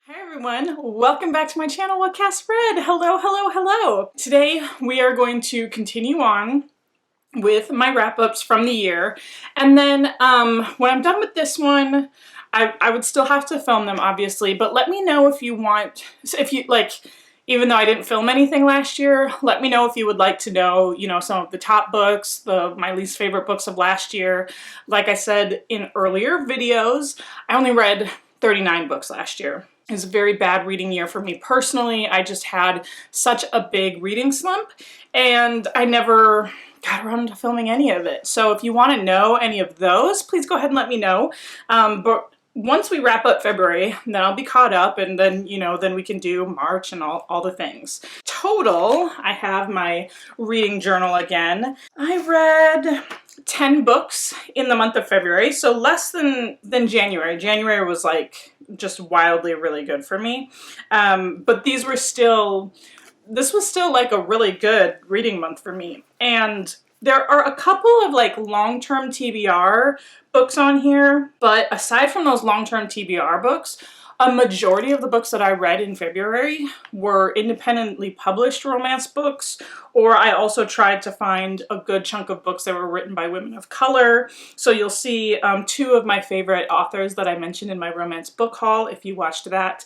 Hi everyone, welcome back to my channel, whatcassread. Hello, hello, hello. Today we are going to continue on with my wrap-ups from the year, and then when I'm done with this one, I would still have to film them obviously, but let me know if you want, even though I didn't film anything last year, let me know if you would like to know, some of the top books, my least favorite books of last year. Like I said in earlier videos, I only read 39 books last year. It was a very bad reading year for me personally. I just had such a big reading slump and I never got around to filming any of it. So if you want to know any of those, please go ahead and let me know. But once we wrap up February, then I'll be caught up, and then, then we can do March and all the things. Total, I have my reading journal again. I read 10 books in the month of February, so less than January. January was like just wildly really good for me. But this was still like a really good reading month for me. And there are a couple of like long-term TBR books on here, but aside from those long-term TBR books, a majority of the books that I read in February were independently published romance books, or I also tried to find a good chunk of books that were written by women of color. So you'll see two of my favorite authors that I mentioned in my romance book haul, if you watched that,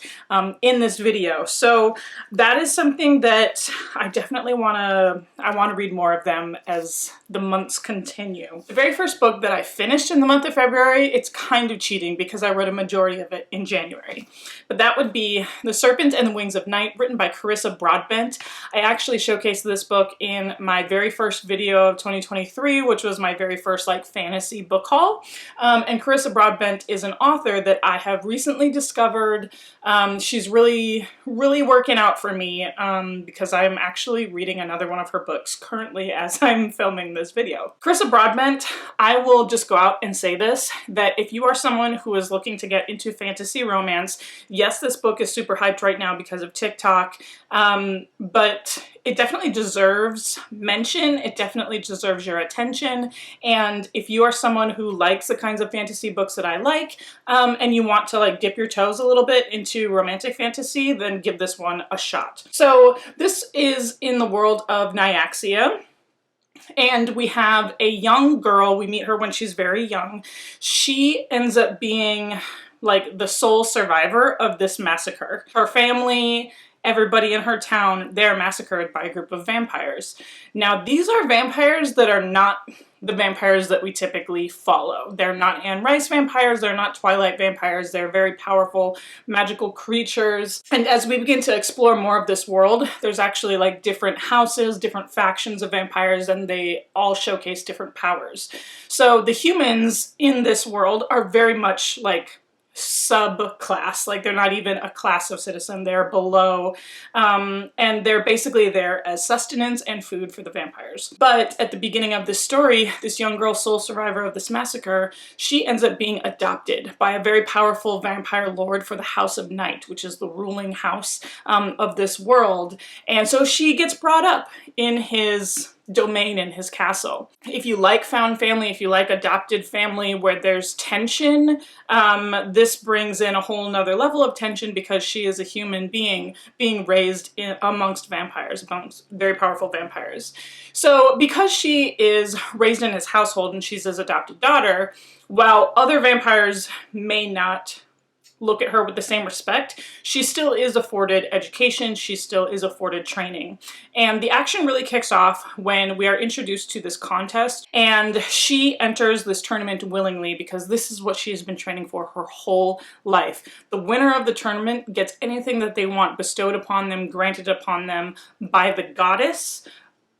in this video. So that is something that I definitely want to read more of them as the months continue. The very first book that I finished in the month of February, it's kind of cheating because I read a majority of it in January. But that would be The Serpent and the Wings of Night, written by Carissa Broadbent. I actually showcased this book in my very first video of 2023, which was my very first like fantasy book haul. And Carissa Broadbent is an author that I have recently discovered. She's really, really working out for me because I'm actually reading another one of her books currently as I'm filming this video. Carissa Broadbent, I will just go out and say this, that if you are someone who is looking to get into fantasy romance, yes, this book is super hyped right now because of TikTok, but it definitely deserves mention. It definitely deserves your attention. And if you are someone who likes the kinds of fantasy books that I like, and you want to like dip your toes a little bit into romantic fantasy, then give this one a shot. So this is in the world of Nyaxia. And we have a young girl. We meet her when she's very young. She ends up being like the sole survivor of this massacre. Her family, everybody in her town, they're massacred by a group of vampires. Now, these are vampires that are not the vampires that we typically follow. They're not Anne Rice vampires, they're not Twilight vampires, they're very powerful, magical creatures. And as we begin to explore more of this world, there's actually like different houses, different factions of vampires, and they all showcase different powers. So the humans in this world are very much like subclass, like they're not even a class of citizen, they're below, and they're basically there as sustenance and food for the vampires. But at the beginning of this story, this young girl, sole survivor of this massacre, she ends up being adopted by a very powerful vampire lord for the House of Night, which is the ruling house of this world. And so she gets brought up in his domain, in his castle. If you like found family, if you like adopted family where there's tension, this brings in a whole nother level of tension because she is a human being raised amongst vampires, amongst very powerful vampires. So because she is raised in his household and she's his adopted daughter, while other vampires may not look at her with the same respect, she still is afforded education, she still is afforded training. And the action really kicks off when we are introduced to this contest, and she enters this tournament willingly because this is what she's been training for her whole life. The winner of the tournament gets anything that they want bestowed upon them, granted upon them by the goddess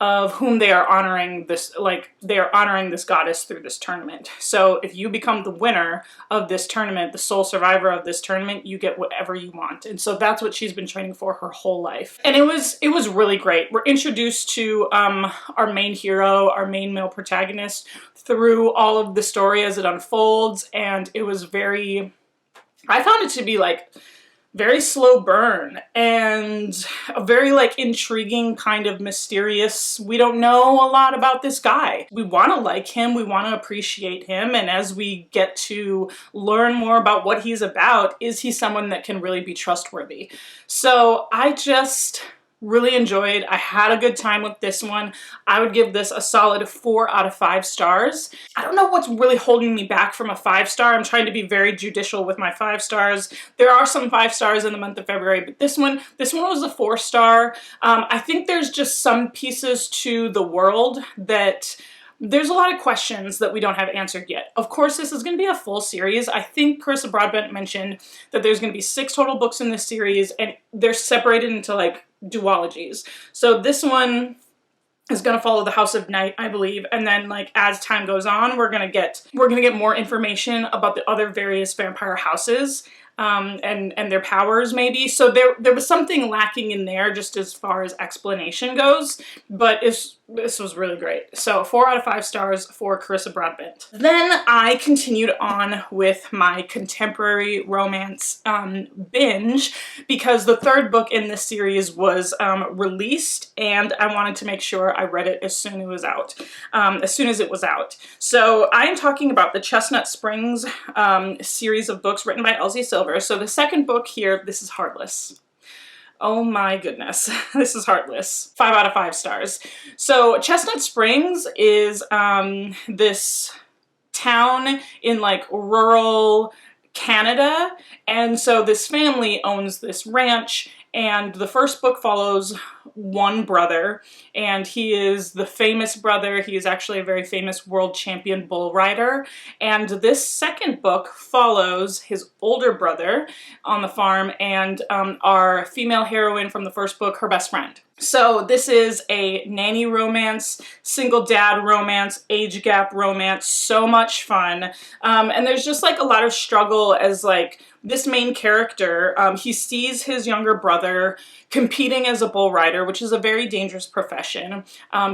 of whom they are honoring this, like they are honoring this goddess through this tournament. So if you become the winner of this tournament, the sole survivor of this tournament, you get whatever you want. And so that's what she's been training for her whole life. And it was really great. We're introduced to our main hero, our main male protagonist, through all of the story as it unfolds, and it was I found it to be like very slow burn and a very like intriguing kind of mysterious, we don't know a lot about this guy. We want to like him, we want to appreciate him, and as we get to learn more about what he's about, is he someone that can really be trustworthy? So I just really enjoyed. I had a good time with this one. I would give this a solid 4 out of 5 stars. I don't know what's really holding me back from a 5-star. I'm trying to be very judicial with my 5 stars. There are some 5 stars in the month of February, but this one was a 4-star. I think there's just some pieces to the world that there's a lot of questions that we don't have answered yet. Of course, this is going to be a full series. I think Carissa Broadbent mentioned that there's going to be 6 total books in this series, and they're separated into like duologies. So this one is going to follow the House of Night, I believe, and then like as time goes on, we're gonna get more information about the other various vampire houses. And their powers maybe. So there was something lacking in there just as far as explanation goes, but this was really great. So 4 out of 5 stars for Carissa Broadbent. Then I continued on with my contemporary romance binge because the 3rd book in this series was released, and I wanted to make sure I read it as soon as it was out. So I am talking about the Chestnut Springs series of books written by Elsie Silver. So the 2nd book here, this is Heartless. Oh my goodness, this is Heartless. 5 out of 5 stars. So Chestnut Springs is this town in like rural Canada, and so this family owns this ranch, and the 1st book follows one brother, and he is the famous brother. He is actually a very famous world champion bull rider, and this 2nd book follows his older brother on the farm and our female heroine from the 1st book, her best friend. So this is a nanny romance, single dad romance, age gap romance, so much fun. And there's just like a lot of struggle as like this main character, he sees his younger brother competing as a bull rider, which is a very dangerous profession.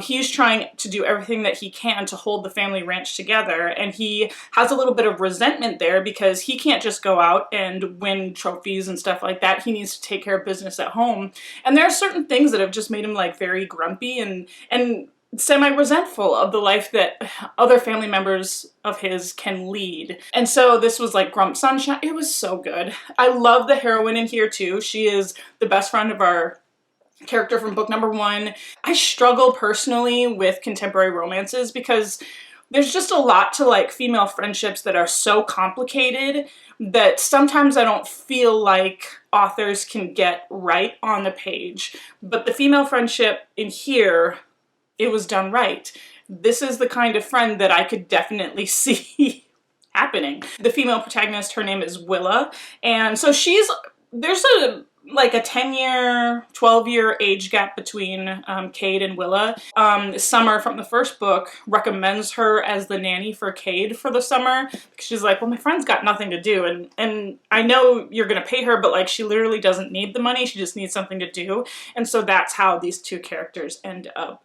He's trying to do everything that he can to hold the family ranch together, and he has a little bit of resentment there because he can't just go out and win trophies and stuff like that. He needs to take care of business at home. And there are certain things that have just made him like very grumpy and semi-resentful of the life that other family members of his can lead. And so this was like Grump Sunshine. It was so good. I love the heroine in here too. She is the best friend of our character from book number 1. I struggle personally with contemporary romances because there's just a lot to like female friendships that are so complicated that sometimes I don't feel like authors can get right on the page. But the female friendship in here, it was done right. This is the kind of friend that I could definitely see happening. The female protagonist, her name is Willa, and so there's like a 10-year, 12-year age gap between Cade and Willa. Summer from the 1st book recommends her as the nanny for Cade for the summer because she's like, well, my friend's got nothing to do, and I know you're gonna pay her, but like she literally doesn't need the money, she just needs something to do. And so that's how these 2 characters end up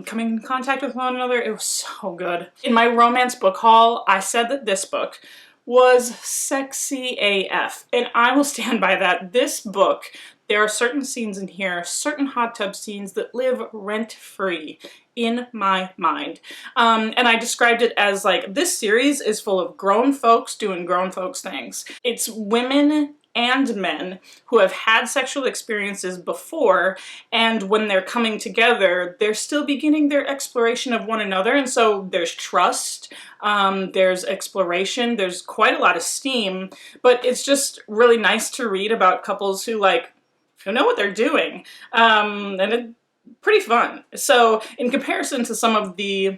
coming in contact with one another. It was so good. In my romance book haul, I said that this book was sexy AF, and I will stand by that. This book, there are certain scenes in here, certain hot tub scenes that live rent-free in my mind. And I described it as like, this series is full of grown folks doing grown folks things. It's women and men who have had sexual experiences before, and when they're coming together, they're still beginning their exploration of one another, and so there's trust, there's exploration, there's quite a lot of steam, but it's just really nice to read about couples who know what they're doing, and it's pretty fun. So in comparison to some of the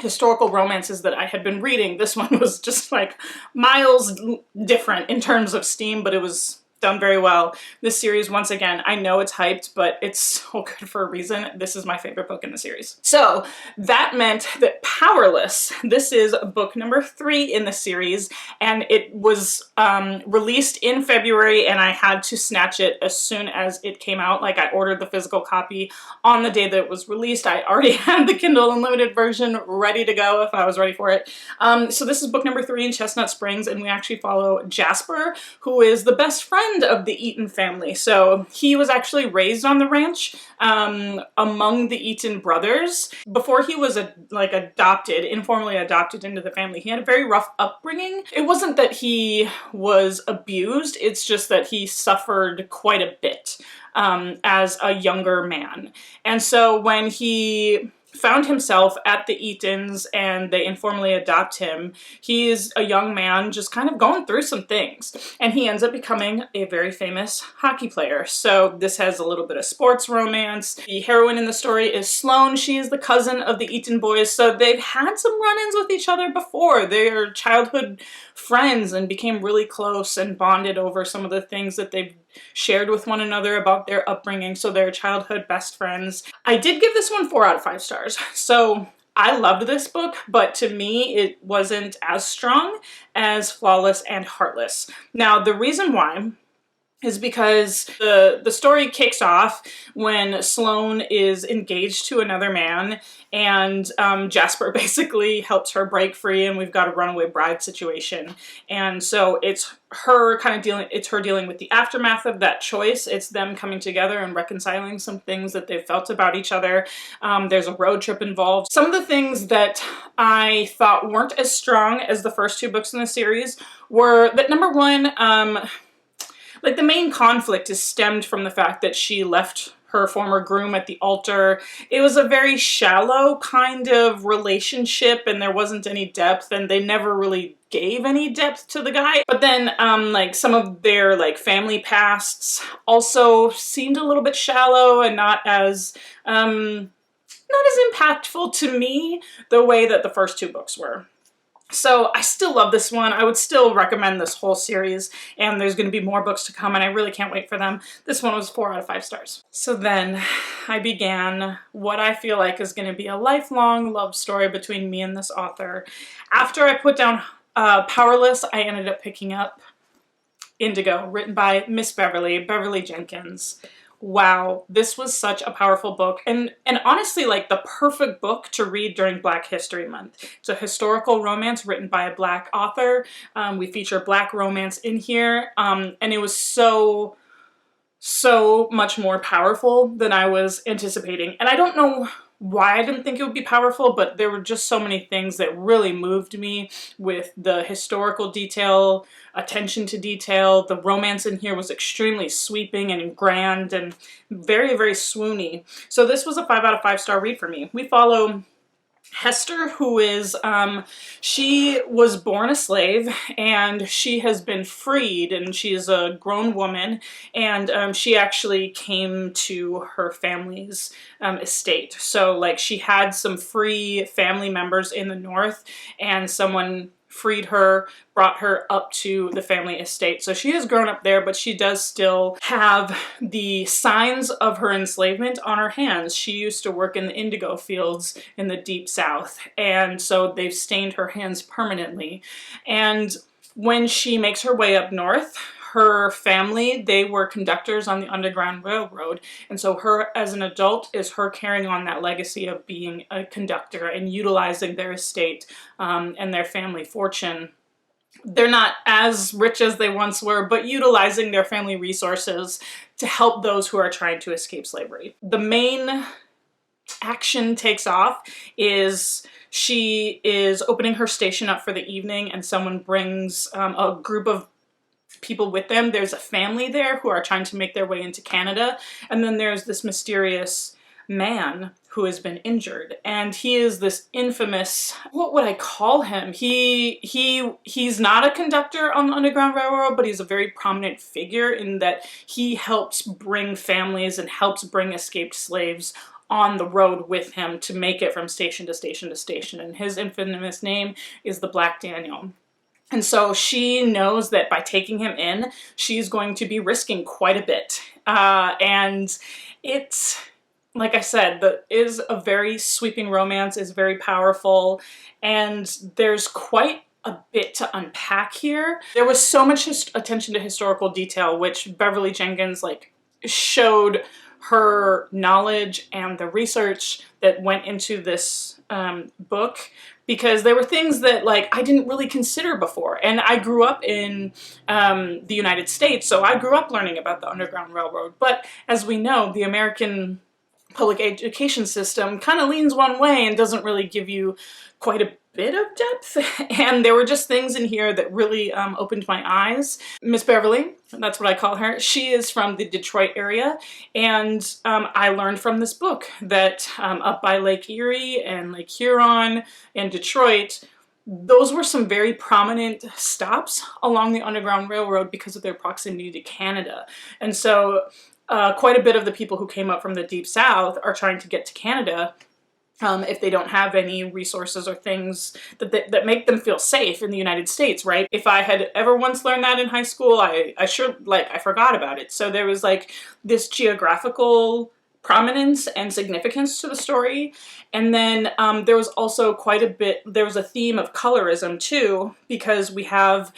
historical romances that I had been reading, this one was just like miles different in terms of steam, but it was done very well. This series, once again, I know it's hyped, but it's so good for a reason. This is my favorite book in the series. So that meant that Powerless, this is book number 3 in the series, and it was released in February, and I had to snatch it as soon as it came out. Like, I ordered the physical copy on the day that it was released. I already had the Kindle Unlimited version ready to go if I was ready for it. So this is book number 3 in Chestnut Springs, and we actually follow Jasper, who is the best friend friend of the Eaton family. So he was actually raised on the ranch among the Eaton brothers. Before he was adopted, informally adopted into the family, he had a very rough upbringing. It wasn't that he was abused, it's just that he suffered quite a bit as a younger man. And so when he found himself at the Eatons and they informally adopt him, he is a young man just kind of going through some things. And he ends up becoming a very famous hockey player. So this has a little bit of sports romance. The heroine in the story is Sloane. She is the cousin of the Eaton boys. So they've had some run-ins with each other before. They're childhood friends and became really close and bonded over some of the things that they've shared with one another about their upbringing, so they're childhood best friends. I did give this one 4 out of 5 stars. So I loved this book, but to me it wasn't as strong as Flawless and Heartless. Now the reason why is because the story kicks off when Sloane is engaged to another man, and Jasper basically helps her break free, and we've got a runaway bride situation. And so it's her dealing with the aftermath of that choice. It's them coming together and reconciling some things that they've felt about each other. There's a road trip involved. Some of the things that I thought weren't as strong as the first 2 books in the series were that, number one, like the main conflict is stemmed from the fact that she left her former groom at the altar. It was a very shallow kind of relationship and there wasn't any depth, and they never really gave any depth to the guy. But then like some of their like family pasts also seemed a little bit shallow and not as impactful to me the way that the first 2 books were. So I still love this one. I would still recommend this whole series, and there's going to be more books to come and I really can't wait for them. This one was 4 out of 5 stars. So then I began what I feel like is going to be a lifelong love story between me and this author. After I put down Powerless, I ended up picking up Indigo, written by Miss Beverly Jenkins. Wow, this was such a powerful book, and honestly like the perfect book to read during Black History Month. It's a historical romance written by a Black author. We feature Black romance in here, and it was so much more powerful than I was anticipating. And I don't know why I didn't think it would be powerful, but there were just so many things that really moved me with the historical detail, attention to detail. The romance in here was extremely sweeping and grand and very, very swoony. So this was a 5 out of 5 star read for me. We follow Hester, who is, she was born a slave and she has been freed, and she is a grown woman, and she actually came to her family's estate. So like she had some free family members in the north, and someone freed her, brought her up to the family estate. So she has grown up there, but she does still have the signs of her enslavement on her hands. She used to work in the indigo fields in the deep south, and so they've stained her hands permanently. And when she makes her way up north, her family, they were conductors on the Underground Railroad, and so her as an adult is her carrying on that legacy of being a conductor and utilizing their estate and their family fortune. They're not as rich as they once were, but utilizing their family resources to help those who are trying to escape slavery. The main action takes off is she is opening her station up for the evening, and someone brings a group of people with them. There's a family there who are trying to make their way into Canada, and then there's this mysterious man who has been injured, and he is this infamous, what would I call him? He's not a conductor on the Underground Railroad, but he's a very prominent figure in that he helps bring families and helps bring escaped slaves on the road with him to make it from station to station to station, and his infamous name is the Black Daniel. And so she knows that by taking him in, she's going to be risking quite a bit. And it's, like I said, is a very sweeping romance, is very powerful, and there's quite a bit to unpack here. There was so much attention to historical detail, which Beverly Jenkins showed her knowledge and the research that went into this book, because there were things that like I didn't really consider before. And I grew up in the United States, so I grew up learning about the Underground Railroad. But as we know, the American public education system kind of leans one way and doesn't really give you quite a bit of depth. And there were just things in here that really opened my eyes. Miss Beverly, that's what I call her, she is from the Detroit area, and I learned from this book that up by Lake Erie and Lake Huron and Detroit, those were some very prominent stops along the Underground Railroad because of their proximity to Canada. And so quite a bit of the people who came up from the Deep South are trying to get to Canada if they don't have any resources or things that make them feel safe in the United States, right? If I had ever once learned that in high school, I forgot about it. So there was like this geographical prominence and significance to the story. And then there was also there was a theme of colorism too, because we have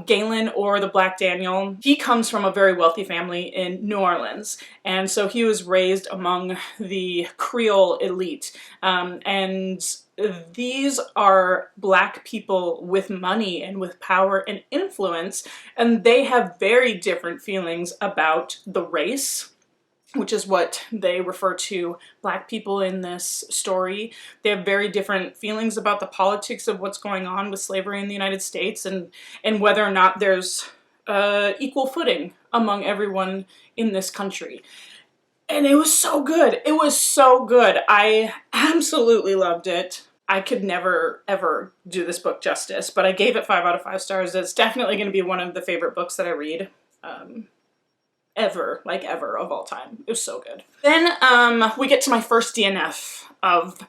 Galen, or the Black Daniel. He comes from a very wealthy family in New Orleans, and so he was raised among the Creole elite. And these are Black people with money and with power and influence, and they have very different feelings about the race, which is what they refer to Black people in this story. They have very different feelings about the politics of what's going on with slavery in the United States, and whether or not there's equal footing among everyone in this country. And it was so good. It was so good. I absolutely loved it. I could never, ever do this book justice, but I gave it 5 out of 5 stars. It's definitely going to be one of the favorite books that I read. Ever of all time. It was so good. Then we get to my first DNF of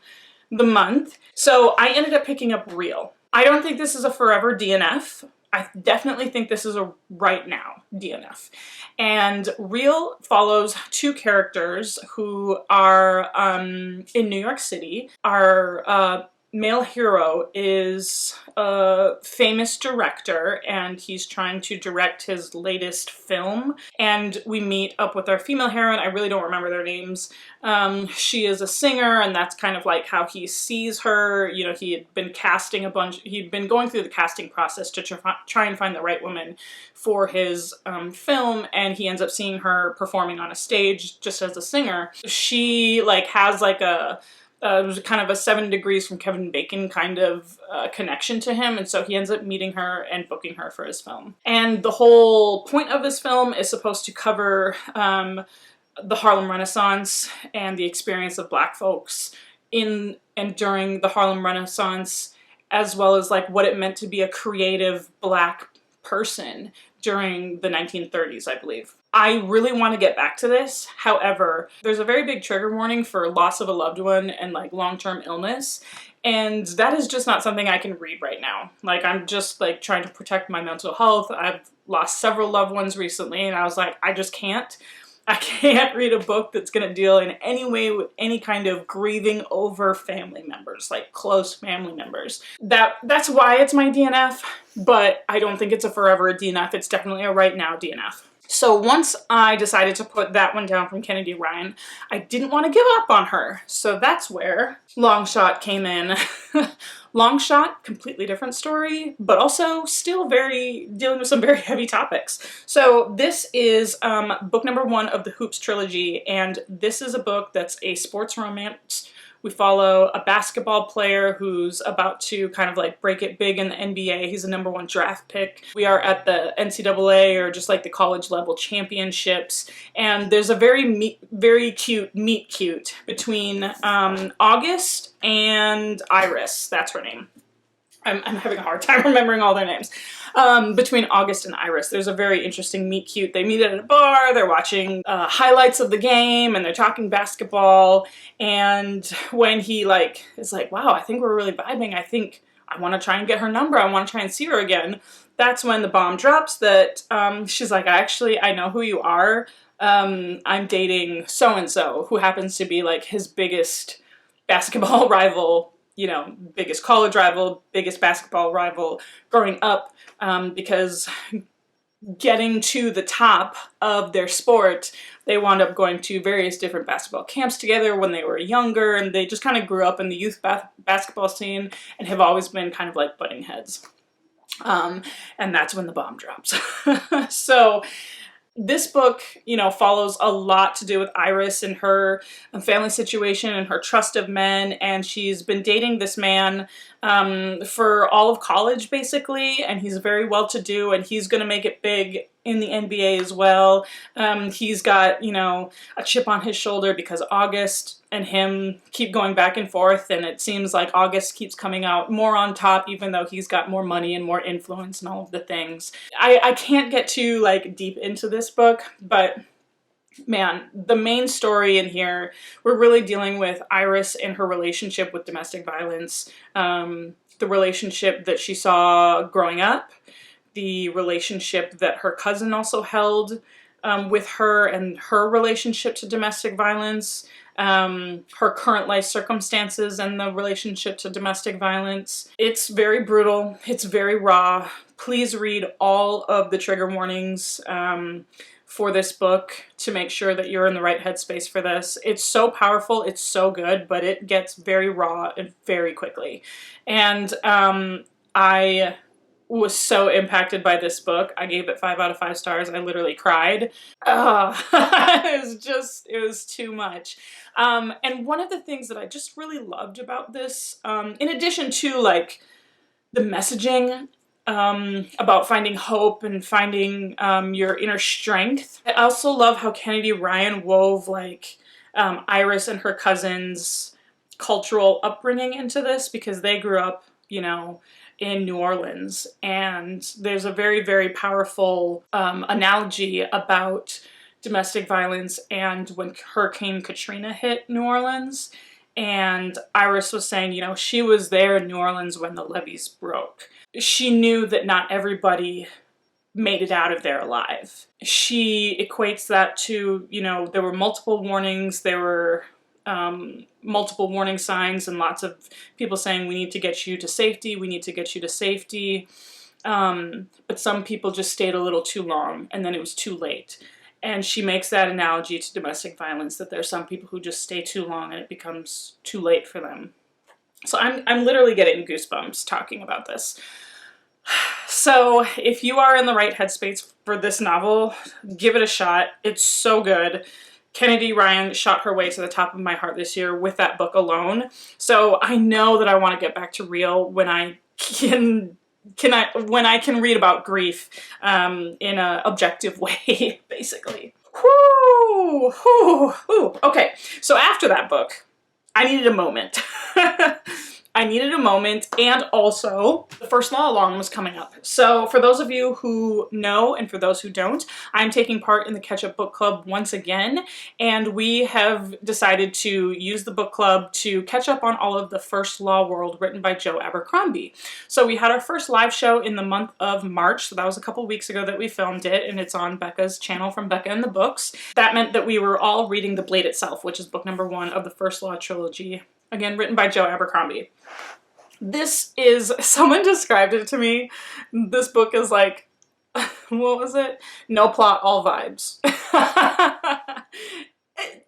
the month. So I ended up picking up Real. I don't think this is a forever DNF. I definitely think this is a right now DNF. And Real follows 2 characters who are in New York City. Our male hero is a famous director, and he's trying to direct his latest film. And we meet up with our female heroine. I really don't remember their names. She is a singer, and that's kind of like how he sees her. You know, he had been casting he'd been going through the casting process to try and find the right woman for his film, and he ends up seeing her performing on a stage just as a singer. She like has like it was kind of a 7 Degrees from Kevin Bacon kind of connection to him, and so he ends up meeting her and booking her for his film. And the whole point of this film is supposed to cover the Harlem Renaissance and the experience of Black folks in and during the Harlem Renaissance, as well as like what it meant to be a creative Black person during the 1930s, I believe. I really want to get back to this. However, there's a very big trigger warning for loss of a loved one and like long-term illness. And that is just not something I can read right now. Like, I'm just like trying to protect my mental health. I've lost several loved ones recently, and I was like, I just can't. I can't read a book that's going to deal in any way with any kind of grieving over family members, like close family members. That's why it's my DNF, but I don't think it's a forever DNF. It's definitely a right now DNF. So once I decided to put that one down from Kennedy Ryan, I didn't want to give up on her. So that's where Longshot came in. Longshot, completely different story, but also still dealing with some very heavy topics. So this is book number 1 of the Hoops trilogy, and this is a book that's a sports romance. We follow a basketball player who's about to kind of like break it big in the NBA. He's a #1 draft pick. We are at the NCAA, or just like the college level championships. And there's a very cute meet cute between August and Iris. That's her name. I'm having a hard time remembering all their names. Between August and Iris, there's a very interesting meet cute. They meet at a bar, they're watching highlights of the game, and they're talking basketball. And when he is like, wow, I think we're really vibing. I think I want to try and get her number. I want to try and see her again. That's when the bomb drops that she's like, I know who you are. I'm dating so-and-so, who happens to be like his biggest basketball rival, you know, biggest college rival, biggest basketball rival growing up, because getting to the top of their sport, they wound up going to various different basketball camps together when they were younger, and they just kind of grew up in the youth basketball scene and have always been kind of like butting heads. And that's when the bomb drops. So this book, you know, follows a lot to do with Iris and her family situation and her trust of men, and she's been dating this man for all of college, basically, and he's very well-to-do, and he's going to make it big in the NBA as well. He's got, you know, a chip on his shoulder because August and him keep going back and forth, and it seems like August keeps coming out more on top, even though he's got more money and more influence and all of the things. I can't get too, like, deep into this book, but man, the main story in here, we're really dealing with Iris and her relationship with domestic violence, the relationship that she saw growing up, the relationship that her cousin also held with her, and her relationship to domestic violence, her current life circumstances and the relationship to domestic violence. It's very brutal. It's very raw. Please read all of the trigger warnings for this book to make sure that you're in the right headspace for this. It's so powerful, it's so good, but it gets very raw and very quickly. And I was so impacted by this book. I gave it 5 out of 5 stars. I literally cried. It was too much. And one of the things that I just really loved about this, in addition to like the messaging about finding hope and finding your inner strength, I also love how Kennedy Ryan wove like Iris and her cousin's cultural upbringing into this, because they grew up, you know, in New Orleans, and there's a very, very powerful analogy about domestic violence and when Hurricane Katrina hit New Orleans. And Iris was saying, you know, she was there in New Orleans when the levees broke. She knew that not everybody made it out of there alive. She equates that to, you know, there were multiple warnings, there were multiple warning signs, and lots of people saying, we need to get you to safety, we need to get you to safety. But some people just stayed a little too long, and then it was too late. And she makes that analogy to domestic violence, that there's some people who just stay too long and it becomes too late for them. So I'm literally getting goosebumps talking about this. So if you are in the right headspace for this novel, give it a shot. It's so good. Kennedy Ryan shot her way to the top of my heart this year with that book alone. So I know that I want to get back to real when I can read about grief in an objective way, basically. Whoo, whoo, whoo. Okay, so after that book, I needed a moment. I needed a moment, and also the first law along was coming up. So for those of you who know, and for those who don't, I'm taking part in the Catch-Up Book Club once again, and we have decided to use the book club to catch up on all of the First Law World written by Joe Abercrombie. So we had our first live show in the month of March, so that was a couple weeks ago that we filmed it, and it's on Becca's channel from Becca and the Books. That meant that we were all reading The Blade Itself, which is book number 1 of the First Law trilogy. Again, written by Joe Abercrombie. This is, someone described it to me, this book is like, what was it? No plot, all vibes.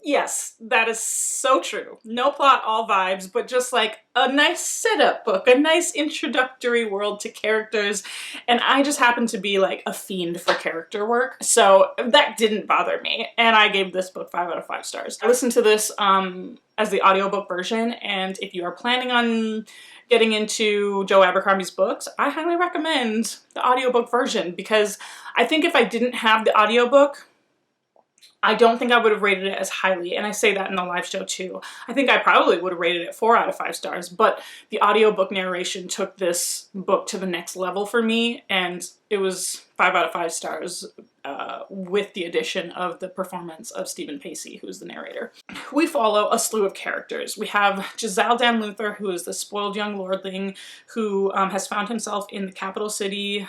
Yes, that is so true. No plot, all vibes, but just like a nice setup book, a nice introductory world to characters, and I just happen to be like a fiend for character work, so that didn't bother me, and I gave this book 5 out of 5 stars. I listened to this as the audiobook version, and if you are planning on getting into Joe Abercrombie's books, I highly recommend the audiobook version, because I think if I didn't have the audiobook, I don't think I would have rated it as highly, and I say that in the live show too. I think I probably would have rated it 4 out of 5 stars, but the audiobook narration took this book to the next level for me, and it was 5 out of 5 stars with the addition of the performance of Stephen Pacey, who's the narrator. We follow a slew of characters. We have Giselle Dan Luther, who is the spoiled young lordling who has found himself in the capital city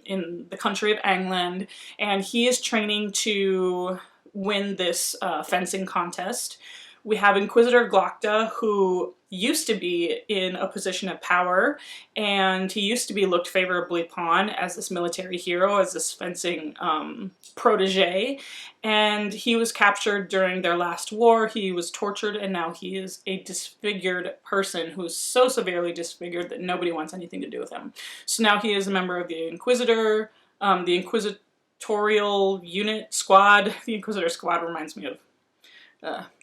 in the country of England, and he is training to win this fencing contest. We have Inquisitor Glocta, who used to be in a position of power, and he used to be looked favorably upon as this military hero, as this fencing protege, and he was captured during their last war. He was tortured, and now he is a disfigured person who's so severely disfigured that nobody wants anything to do with him. So now he is a member of the Inquisitor, the Inquisitorial Unit Squad. The Inquisitor Squad reminds me of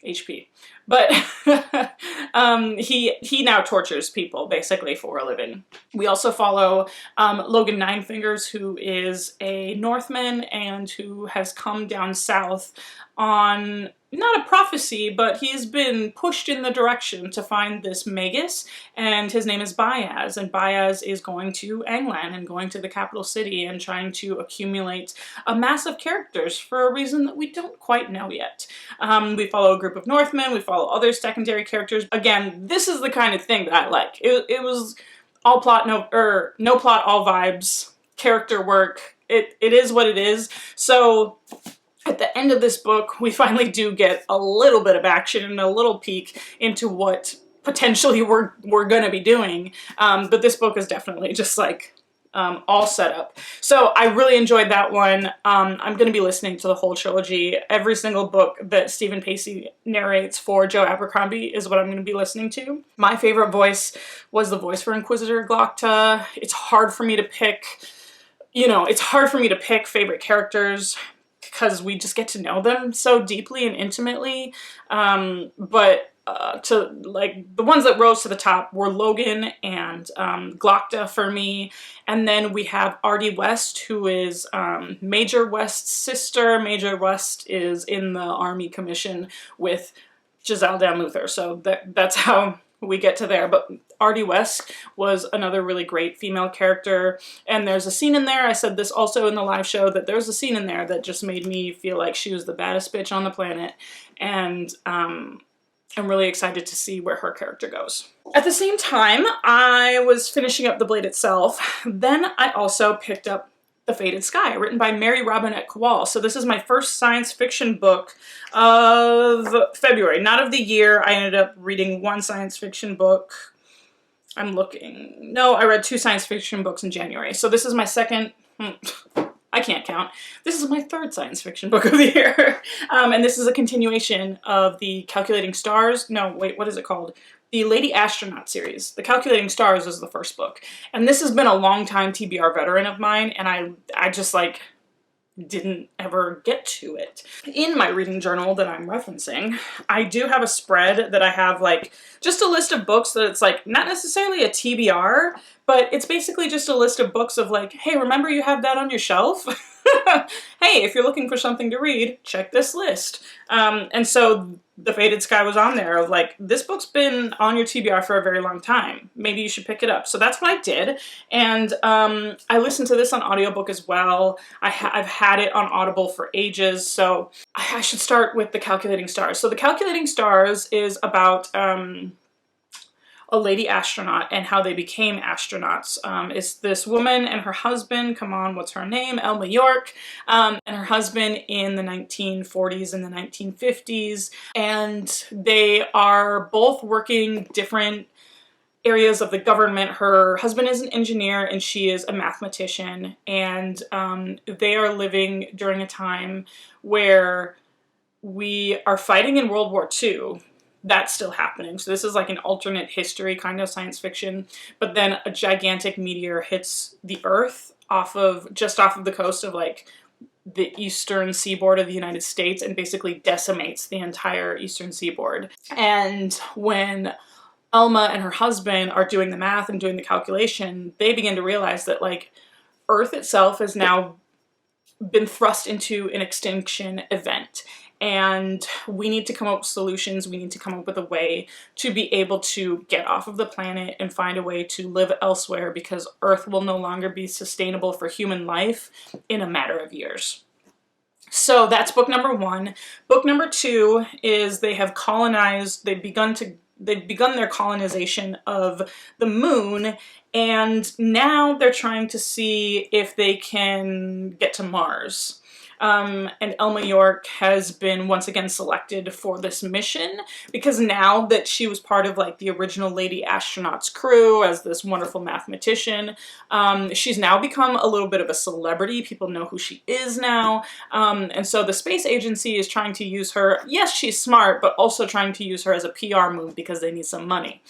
HP. But he now tortures people, basically, for a living. We also follow Logan Ninefingers, who is a Northman and who has come down south on, not a prophecy, but he's been pushed in the direction to find this Magus, and his name is Baez, and Baez is going to Anglan and going to the capital city and trying to accumulate a mass of characters for a reason that we don't quite know yet. We follow a group of Northmen, we follow other secondary characters. Again, this is the kind of thing that I like. It was all plot, no plot, all vibes, character work. It is what it is. So at the end of this book, we finally do get a little bit of action and a little peek into what potentially we're going to be doing. But this book is definitely just like all set up. So I really enjoyed that one. I'm going to be listening to the whole trilogy. Every single book that Stephen Pacey narrates for Joe Abercrombie is what I'm going to be listening to. My favorite voice was the voice for Inquisitor Glocta. It's hard for me to pick, it's hard for me to pick favorite characters because we just get to know them so deeply and intimately. But the ones that rose to the top were Logan and Glocta for me. And then we have Artie West, who is Major West's sister. Major West is in the Army Commission with Giselle Dan Luther. So that's how we get to there. But Artie West was another really great female character, and there's a scene in there, I said this also in the live show, that there's a scene in there that just made me feel like she was the baddest bitch on the planet, and I'm really excited to see where her character goes. At the same time, I was finishing up The Blade itself. Then I also picked up The Faded Sky, written by Mary Robinette Kowal. So this is my first science fiction book of February, not of the year. I ended up reading one science fiction book. I read 2 science fiction books in January. So this is my second, I can't count. This is my 3rd science fiction book of the year. And this is a continuation of the Calculating Stars. No, wait, what is it called? The Lady Astronaut series. The Calculating Stars is the first book. And this has been a Longtime Tbr veteran of mine, and I just didn't ever get to it. In my reading journal that I'm referencing, I do have a spread that I have just a list of books that it's not necessarily a TBR, but it's basically just a list of books of hey, remember you have that on your shelf? Hey, if you're looking for something to read, check this list. And so The Faded Sky was on there of this book's been on your TBR for a very long time. Maybe you should pick it up. So that's what I did. And I listened to this on audiobook as well. I've had it on Audible for ages. So I should start with The Calculating Stars. So The Calculating Stars is about a lady astronaut and how they became astronauts. It's this woman and her husband, come on, what's her name? Elma York, and her husband in the 1940s and the 1950s. And they are both working different areas of the government. Her husband is an engineer and she is a mathematician. And they are living during a time where we are fighting in World War II. That's still happening. So this is an alternate history kind of science fiction, but then a gigantic meteor hits the Earth just off of the coast of the eastern seaboard of the United States and basically decimates the entire eastern seaboard. And when Elma and her husband are doing the math and doing the calculation, they begin to realize that Earth itself has now been thrust into an extinction event. And we need to come up with solutions. We need to come up with a way to be able to get off of the planet and find a way to live elsewhere, because Earth will no longer be sustainable for human life in a matter of years. So that's book number 1. Book number 2 is they've begun their colonization of the moon, and now they're trying to see if they can get to Mars. and Elma York has been once again selected for this mission because now that she was part of like the original Lady Astronaut's crew as this wonderful mathematician, she's now become a little bit of a celebrity. People know who she is now, and so the space agency is trying to use her. Yes, she's smart, but also trying to use her as a PR move because they need some money.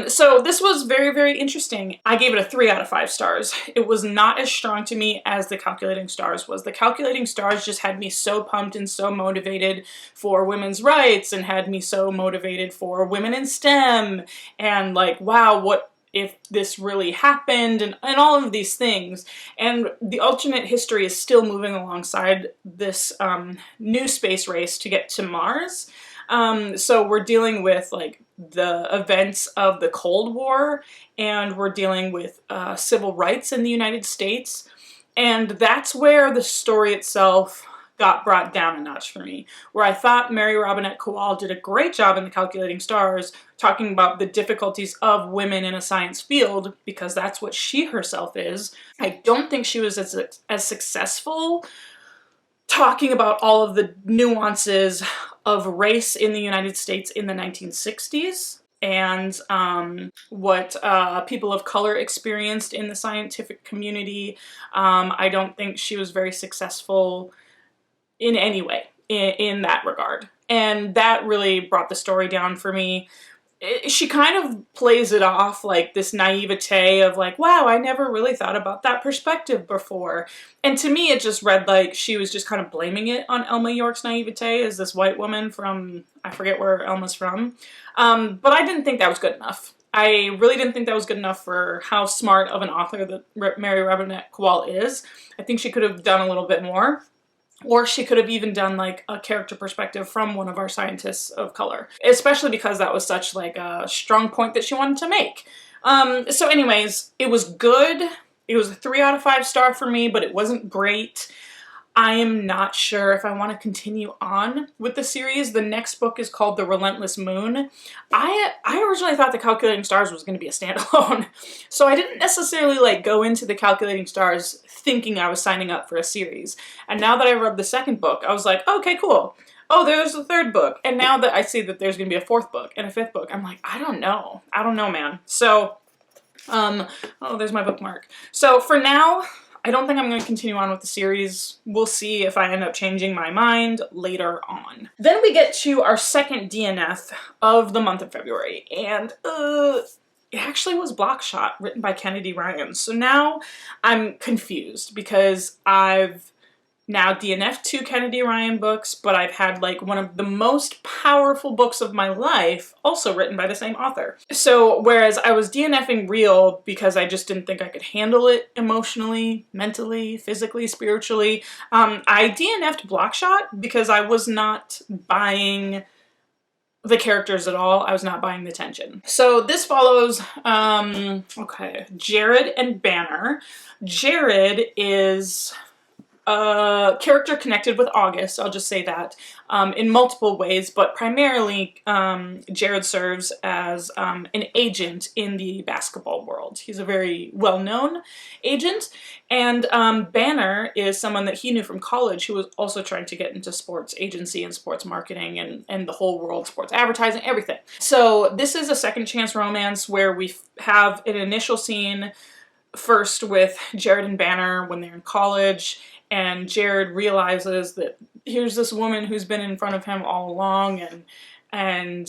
So this was very, very interesting. I gave it a 3 out of 5 stars. It was not as strong to me as the Calculating Stars was. The Calculating Stars just had me so pumped and so motivated for women's rights and had me so motivated for women in STEM and like, wow, what if this really happened and all of these things. And the alternate history is still moving alongside this new space race to get to Mars. So we're dealing with like the events of the Cold War, and we're dealing with civil rights in the United States. And that's where the story itself got brought down a notch for me, where I thought Mary Robinette Kowal did a great job in the Calculating Stars talking about the difficulties of women in a science field, because that's what she herself is. I don't think she was as successful talking about all of the nuances of race in the United States in the 1960s and what people of color experienced in the scientific community. I don't think she was very successful in any way in that regard. And that really brought the story down for me. She kind of plays it off like this naivete of like, wow, I never really thought about that perspective before. And to me, it just read like she was just kind of blaming it on Elma York's naivete as this white woman from, I forget where Elma's from. But I didn't think that was good enough. I really didn't think that was good enough for how smart of an author that Mary Robinette Kowal is. I think she could have done a little bit more. Or she could have even done like a character perspective from one of our scientists of color, especially because that was such like a strong point that she wanted to make. So anyways, it was good. It was a 3 out of 5 star for me, but it wasn't great. I am not sure if I want to continue on with the series. The next book is called The Relentless Moon. I originally thought The Calculating Stars was going to be a standalone, so I didn't necessarily like go into The Calculating Stars thinking I was signing up for a series. And now that I read the second book, I was like, okay, cool. Oh, there's the third book. And now that I see that there's going to be a 4th book and a 5th book, I'm like, I don't know. I don't know, man. So, oh, there's my bookmark. So for now, I don't think I'm going to continue on with the series. We'll see if I end up changing my mind later on. Then we get to our second DNF of the month of February, and it actually was Longshot, written by Kennedy Ryan. So now I'm confused because I've now DNF'd 2 Kennedy Ryan books, but I've had like one of the most powerful books of my life also written by the same author. So whereas I was DNFing Real because I just didn't think I could handle it emotionally, mentally, physically, spiritually, I DNF'd Longshot because I was not buying the characters at all. I was not buying the tension. So this follows, okay, Jared and Banner. Jared is a character connected with August, I'll just say that, in multiple ways, but primarily Jared serves as an agent in the basketball world. He's a very well-known agent, and Banner is someone that he knew from college who was also trying to get into sports agency and sports marketing and the whole world, sports advertising, everything. So this is a second chance romance where we have an initial scene first with Jared and Banner when they're in college, and Jared realizes that here's this woman who's been in front of him all along, and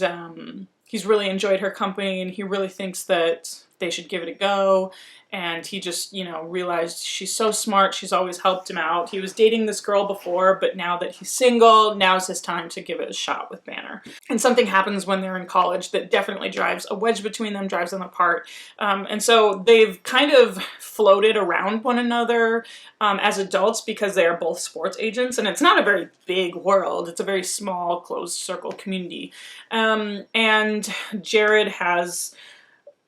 he's really enjoyed her company, and he really thinks that they should give it a go. And he just, you know, realized she's so smart, she's always helped him out. He was dating this girl before, but now that he's single, now's his time to give it a shot with Banner. And something happens when they're in college that definitely drives a wedge between them, drives them apart. And so they've kind of floated around one another as adults because they are both sports agents, and it's not a very big world. It's a very small, closed circle community. And Jared has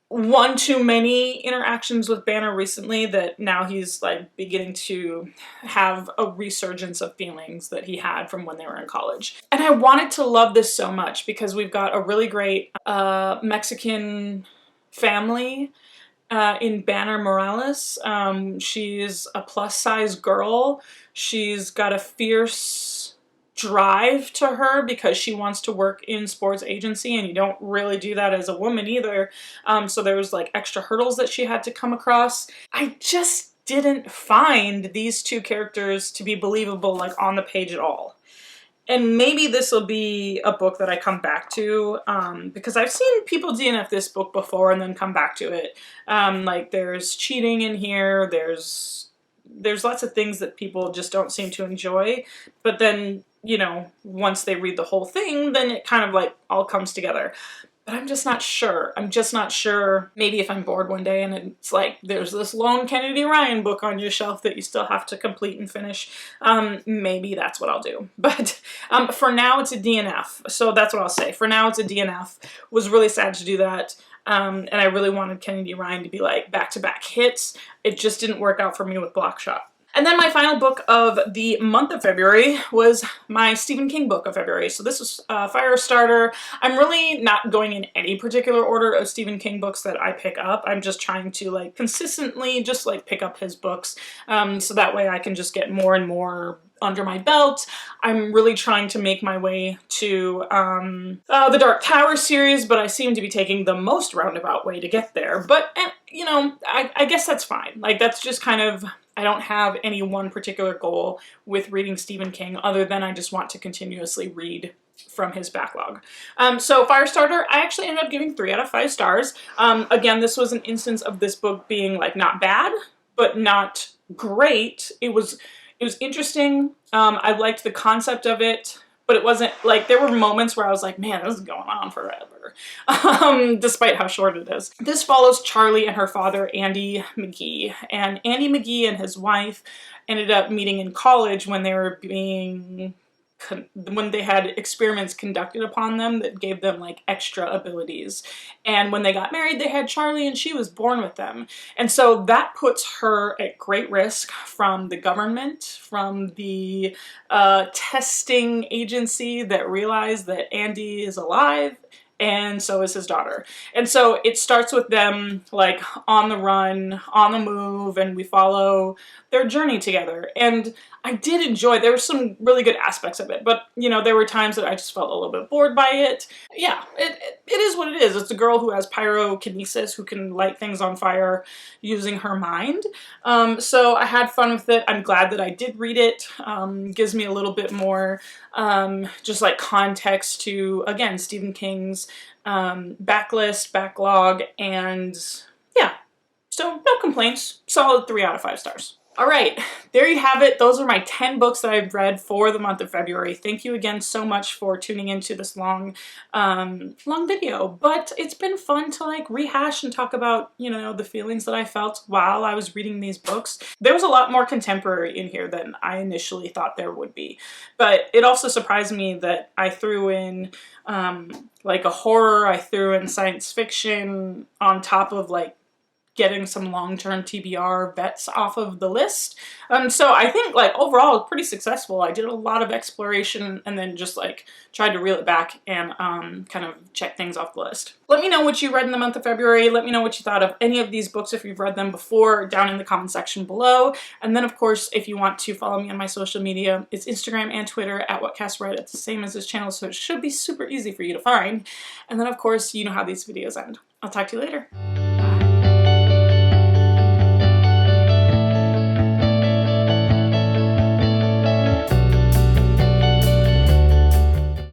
one too many interactions with Banner recently that now he's like beginning to have a resurgence of feelings that he had from when they were in college. And I wanted to love this so much because we've got a really great Mexican family in Banner Morales. She's a plus-size girl. She's got a fierce drive to her because she wants to work in sports agency, and you don't really do that as a woman either. So there was like extra hurdles that she had to come across. I just didn't find these two characters to be believable like on the page at all. And maybe this will be a book that I come back to, because I've seen people DNF this book before and then come back to it. Like there's cheating in here, there's lots of things that people just don't seem to enjoy, but then, you know, once they read the whole thing, then it kind of like all comes together. But I'm just not sure. I'm just not sure. Maybe if I'm bored one day and it's like there's this lone Kennedy Ryan book on your shelf that you still have to complete and finish, maybe that's what I'll do. But for now it's a DNF. So that's what I'll say. For now it's a DNF. Was really sad to do that. And I really wanted Kennedy Ryan to be like back-to-back hits. It just didn't work out for me with Longshot. And then my final book of the month of February was my Stephen King book of February. So this was Firestarter. I'm really not going in any particular order of Stephen King books that I pick up. I'm just trying to like consistently just like pick up his books, so that way I can just get more and more under my belt. I'm really trying to make my way to the Dark Tower series, but I seem to be taking the most roundabout way to get there. But, you know, I guess that's fine. Like, that's just kind of, I don't have any one particular goal with reading Stephen King other than I just want to continuously read from his backlog. So Firestarter, I actually ended up giving 3 out of 5 stars. Again, this was an instance of this book being like not bad, but not great. It was interesting. I liked the concept of it, but it wasn't like, there were moments where I was like, man, this is going on forever, despite how short it is. This follows Charlie and her father, Andy McGee. And Andy McGee and his wife ended up meeting in college when they were when they had experiments conducted upon them that gave them like extra abilities. And when they got married, they had Charlie and she was born with them. And so that puts her at great risk from the government, from the testing agency that realized that Andy is alive, and so is his daughter. And so it starts with them like on the run, on the move, and we follow their journey together. And I did enjoy, there were some really good aspects of it, but you know, there were times that I just felt a little bit bored by it. Yeah, it is what it is. It's a girl who has pyrokinesis, who can light things on fire using her mind. So I had fun with it. I'm glad that I did read it. Gives me a little bit more just like context to, again, Stephen King's backlog, and yeah, so no complaints. Solid 3 out of 5 stars. All right, there you have it. Those are my 10 books that I've read for the month of February. Thank you again so much for tuning into this long video, but it's been fun to like rehash and talk about, you know, the feelings that I felt while I was reading these books. There was a lot more contemporary in here than I initially thought there would be, but it also surprised me that I threw in like a horror, I threw in science fiction on top of like getting some long-term TBR vets off of the list. So I think like overall pretty successful. I did a lot of exploration and then just like tried to reel it back and kind of check things off the list. Let me know what you read in the month of February. Let me know what you thought of any of these books if you've read them before down in the comment section below. And then of course, if you want to follow me on my social media, it's Instagram and Twitter at whatcassread. It's the same as this channel, so it should be super easy for you to find. And then of course, you know how these videos end. I'll talk to you later.